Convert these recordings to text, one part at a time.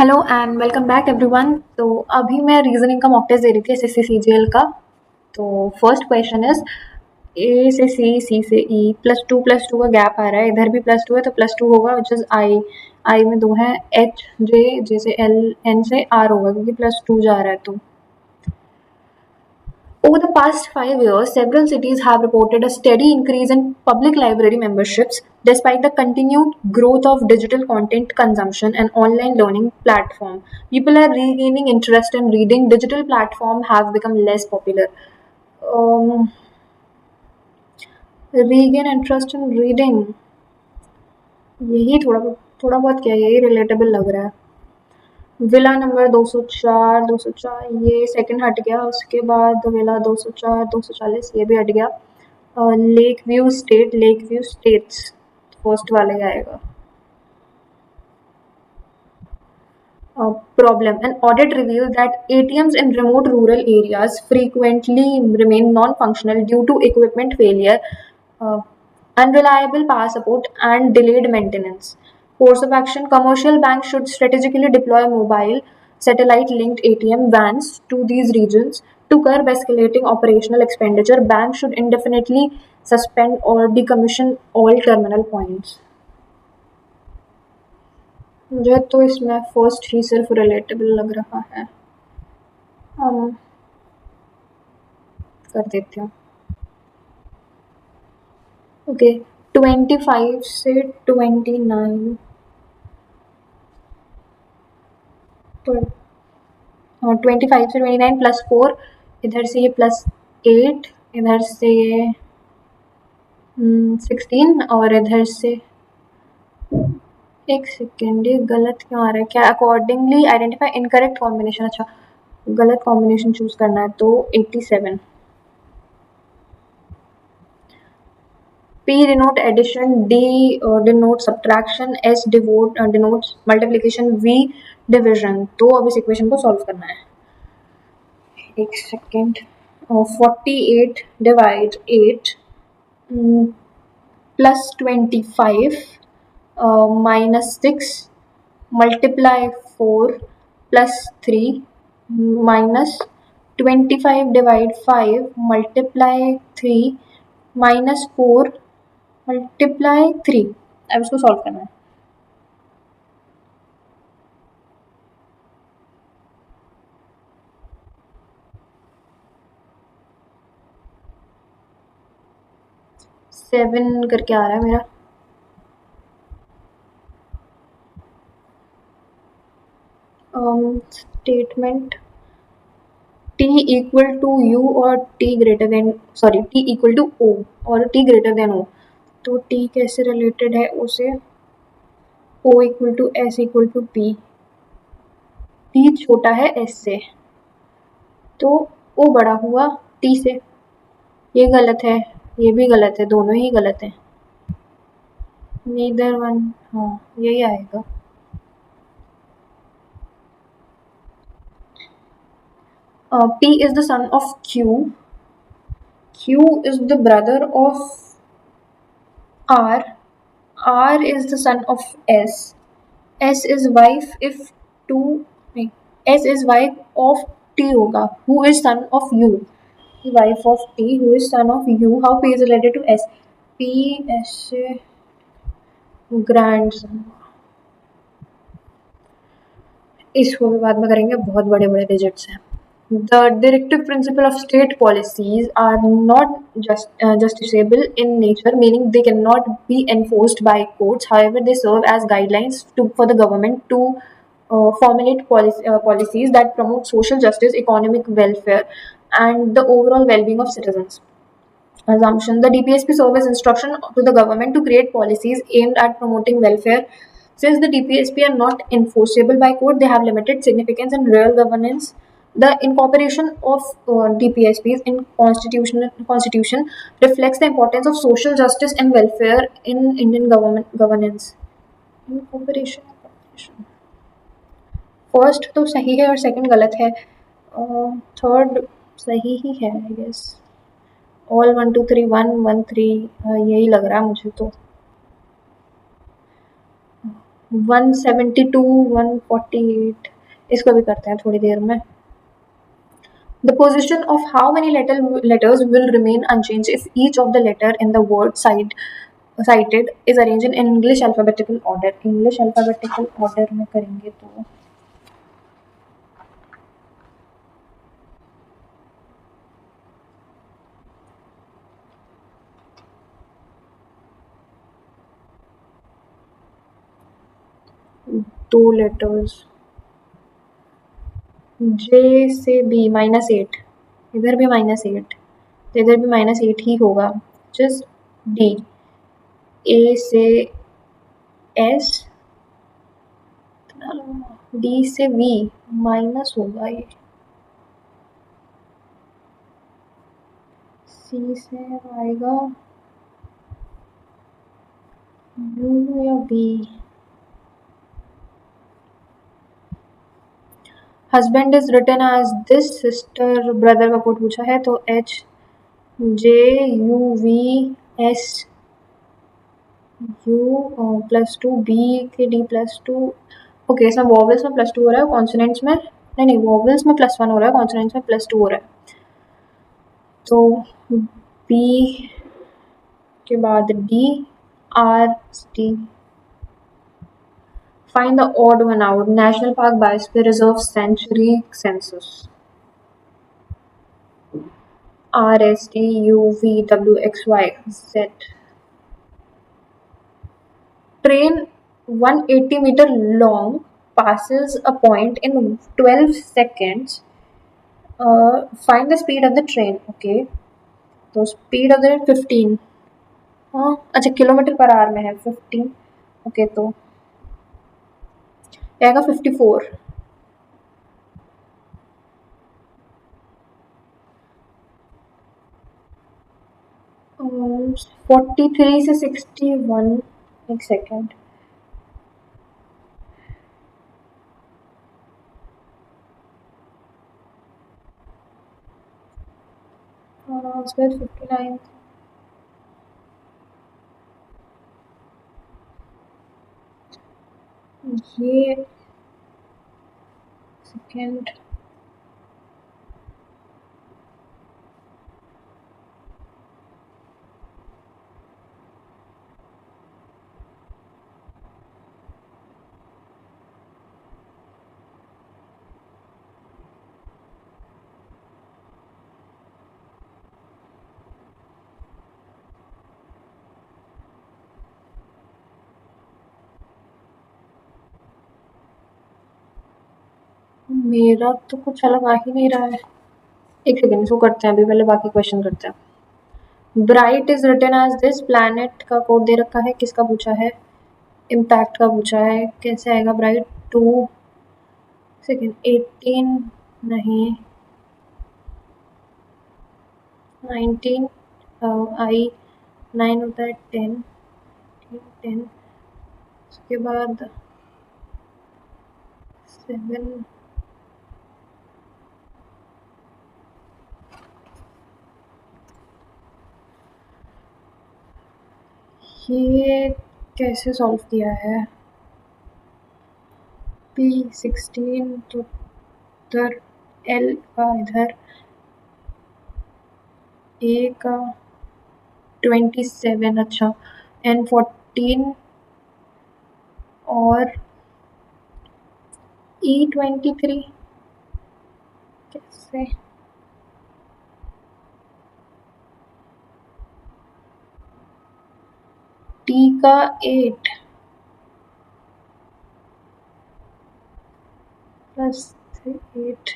Hello and welcome back everyone. तो अभी मैं रीजनिंग का मॉक टेस्ट दे रही थी एसएससी सीजीएल का। तो फर्स्ट क्वेश्चन इज ए से सी से ई +2 का गैप आ रहा है, इधर भी +2 है तो +2 होगा विच इज आई में 2 है, एच जे से एल, एन से आर होगा क्योंकि +2 जा रहा है। तो over the past 5 years, several cities have reported a steady increase in public library memberships despite the continued growth of digital content consumption and online learning platform. People are regaining interest in reading. Digital platforms have become less popular. Um, regain interest in reading. यही थोड़ा बहुत क्या, यही relatable लग रहा है। Villa number 204 ये second हट गया, उसके बाद विला 204 240 ये भी हट गया। लेक व्यू स्टेट्स फर्स्ट वाला ही आएगा। Problem. An audit revealed that ATMs in remote rural areas frequently remain non-functional due to equipment failure, uh, unreliable power support, and delayed maintenance. Course of action: commercial banks should strategically deploy mobile, satellite-linked ATM vans to these regions to curb escalating operational expenditure. Banks should indefinitely suspend or decommission all terminal points. मुझे तो इसमें first ही सिर्फ relatable लग रहा है, हम कर देती हूँ। ओके, 25 से 29 तो 25 से 29 +4, इधर से ये +8, इधर से ये 16 और इधर से एक सेकेंड, ये गलत क्यों आ रहा है? क्या अकॉर्डिंगली आइडेंटिफाई इनकरेक्ट कॉम्बिनेशन, अच्छा गलत कॉम्बिनेशन चूज करना है तो 87। P denote addition, D denote subtraction, S denotes multiplication, V division। तो अब इस इक्वेशन को सॉल्व करना है। एक second, 48 divide 8 +25 -6 multiply 4 +3 -25 divide 5 multiply 3 -4 multiply 3। अब इसको सॉल्व करना है। सेवन करके आ रहा है मेरा। Statement t equal to u और t इक्वल टू o और t ग्रेटर देन o। तो t कैसे रिलेटेड है o से? o equal to s equal to p। t छोटा है s से तो o बड़ा हुआ t से। ये गलत है, ये भी गलत है, दोनों ही गलत है। नीदर वन, हाँ यही आएगा। P is the son of Q. Q is the brother of R. R is the son of S. S is wife if two, S is wife of T होगा. Who is son of U? Wife of T, who is son of U. How P is related to S? P S से grandson. इसको भी बाद में करेंगे, बहुत बड़े बड़े डिजिट्स हैं। The directive principle of state policies are not justiciable in nature, meaning they cannot be enforced by courts. However, they serve as guidelines for the government to formulate policies that promote social justice, economic welfare, and the overall well-being of citizens. Assumption: the DPSP serves as instruction to the government to create policies aimed at promoting welfare. Since the DPSP are not enforceable by court, they have limited significance in real governance. The incorporation of DPSPs in constitution reflects the importance of social justice and welfare in Indian governance. Incorporation first तो सही है और second गलत है, third सही ही है I guess. All 1 2 3 1 1 3 यही लग रहा है मुझे तो। 172, 148, इसको भी करते हैं थोड़ी देर में. The position of how many letters will remain unchanged if each of the letter in the word cited is arranged in English alphabetical order. English alphabetical order में करेंगे तो 2 letters. J से B -8, इधर भी -8, तो इधर भी -8 ही होगा. Just D. A से S, D से V माइनस होगा ये. C से आएगा U या B. Husband is written as this, sister brother का कोड पूछा है तो HJUVS U +2 B के D +2. ओके, इसमें वॉवल्स में +2 हो रहा है, कॉन्सोनेंट्स में नहीं, वॉवल्स में +1 हो रहा है, कॉन्सोनेंट्स में +2 हो रहा है. तो B के बाद D R D. Find the odd one out. National Park, Biosphere Reserve, Sanctuary, Census. R S T U V W X Y Z. Train 180 meter long passes a point in 12 seconds. Find the speed of the train. Okay, तो speed of the 15. हाँ, अच्छा kilometre per hour में है 15. Okay, तो आएगा 54. 43 से 61. एक second. उसके बाद 59. ये सेकेंड. मेरा तो कुछ अलग आ ही नहीं रहा है. एक सेकेंड, इसको करते हैं, अभी पहले बाकी क्वेश्चन करते हैं. Bright is written as this. Planet का कोड दे रखा है, किसका पूछा है? इम्पैक्ट का पूछा है. कैसे आएगा ब्राइट? 2 सेकेंड. 18 नहीं, 19 आई 9 होता है 10. 10 उसके बाद 7. ये कैसे सॉल्व किया है? P16 तो इधर L का, इधर A का 27. अच्छा, N14 और E23 कैसे? T का 8 प्लस 8.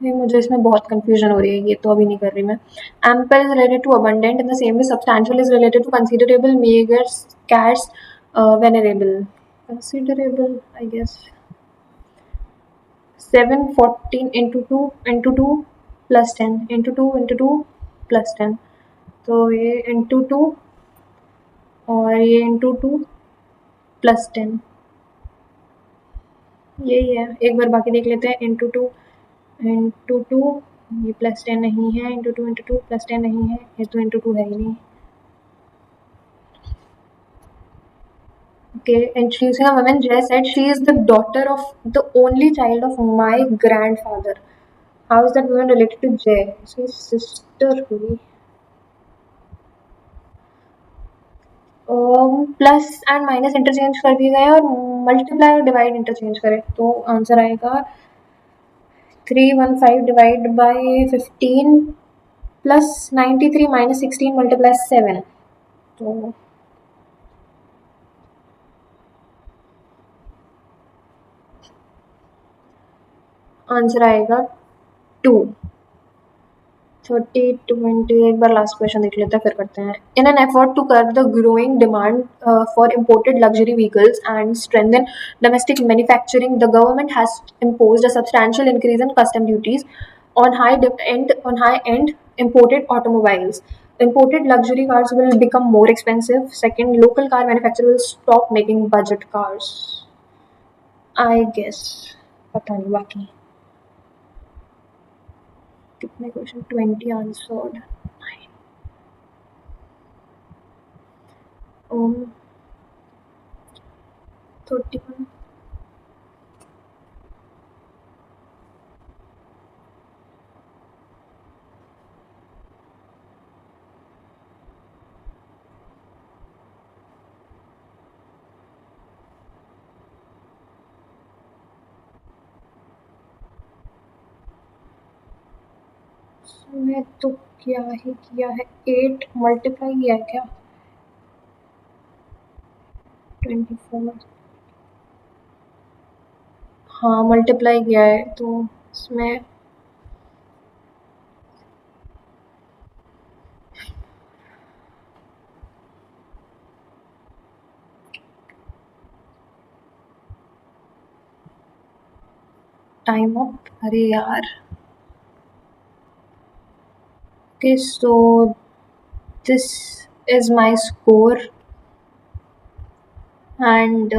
मुझे इसमें बहुत कंफ्यूजन हो रही है, ये तो अभी नहीं कर रही मैं. Ample is related to abundant in the same way substantial is related to considerable, meagre, scarce, venerable. Considerable I guess 7. 14 into 2 plus 10 into 2 plus 10. तो ये into 2 और ये into 2 plus 10. यही है, एक बार बाकी देख लेते हैं। इंटू टू ये +10 नहीं है, इंटू टू +10 नहीं है, ये तो इंटू टू है ही नहीं। Okay, introducing a woman, Jay said she is the daughter of the only child of my grandfather. How is that woman related to Jay? उसकी sister हुई। प्लस एंड माइनस इंटरचेंज कर दिए गए और multiply और divide interchange करें तो answer आएगा 315 डिवाइड बाई 15 +93 -16 मल्टीप्लाई 7, तो आंसर आएगा 2। 30 20 एक बार लास्ट क्वेश्चन देख लेते हैं फिर करते हैं। In an effort to curb the growing demand for imported luxury vehicles and strengthen domestic manufacturing, the government has imposed a substantial increase in custom duties on high-end imported automobiles. Imported luxury cars will become more expensive. Second, local car manufacturers will stop making budget cars. I guess पता नहीं बाकी कितने question 20 answered. um 31 मैं तो क्या ही किया है, 8 multiply किया है क्या, 24, हाँ मल्टीप्लाई किया है तो इसमें टाइम अप, अरे यार। Okay so this is my score and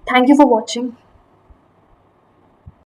thank you for watching.